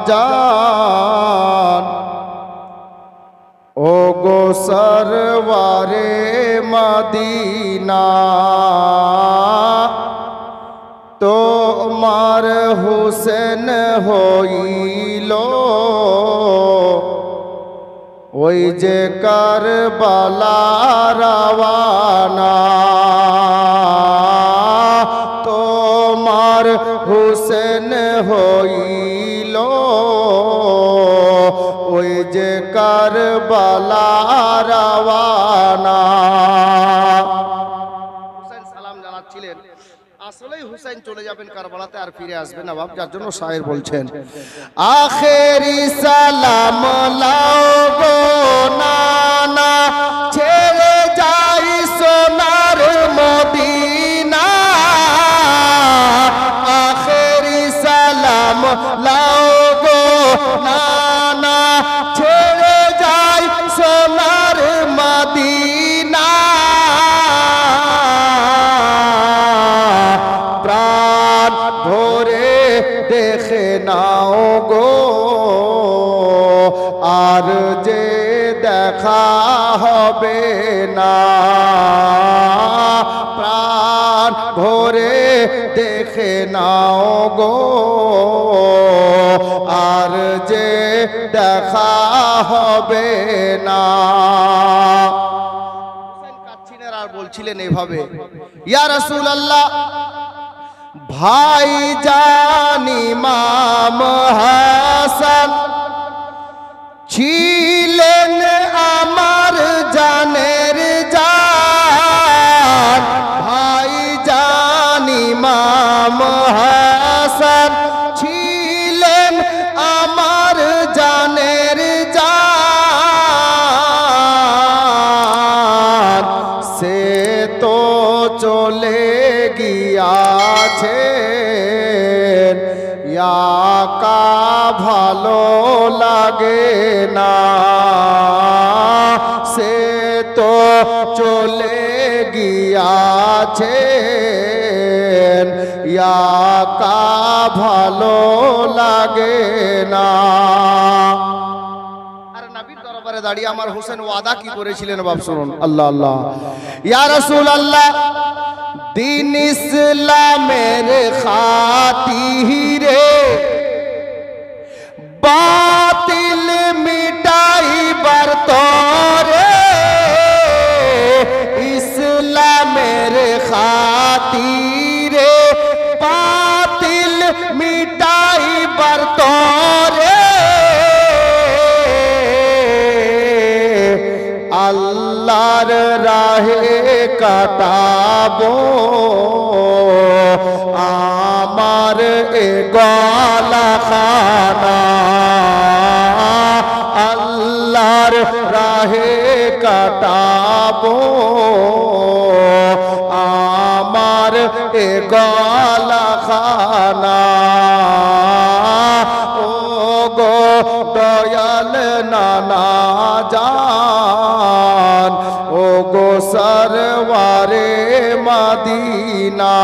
জান ও গো সরওয়ারে মদিনা তোমার হুসেন হইল ওই যে কারবালা রওয়ানা তোমার হুসেন হইল ওই যে কারবালা রওয়ানা। হুসেন সালাম জানাচ্ছিলেন, আসলেই হুসাইন চলে যাবেন কারবালাতে আর ফিরে আসবেন না বাপ, যার জন্য শায়ের বলছেন আখেরি সালাম লাও গো নানা ছেড়ে যাই সোনার মদিনা আখেরি সালাম লাও গো নানা ছেড়ে যাই সোনার মদিনা প্রাণ ভরে দেখে নাও গো আর যে দেখা হবে না প্রাণ ভরে দেখে নাও গো আর যে দেখা হবে না। কাচ্ছিলেন আর বলছিলেন এভাবে, ইয়া রাসূলুল্লাহ ভাই জান ইমাম হাসান ছিলেন আমার জানের জান ভাই জান ইমাম হাসান ছিলেন আমার জানের জান সে তো চলে গিয়াছে ইয়াকা ভালো লাগে না সে তো চলে গিয়াছে ইয়াকা ভালো লাগে না। আর নবীর দরবারে দাঁড়িয়ে আমার হোসেন ওয়াদা কি করেছিলেন বাপ শুনুন, আল্লাহ আল্লাহ ইয়া রাসূলুল্লাহ দিন ইসলামের খাতিরে বাতিল মিটাইবার তরে ইসলামের খাতিরে বাতিল মিটাইবার তরে আল্লাহর রাহে কাটাবো আমার এ গলাখানা আল্লাহর রাহে কাটাবো আমার এ গলাখানা ও গো দয়াল নানা জান ও গো সরওয়ারে মদিনা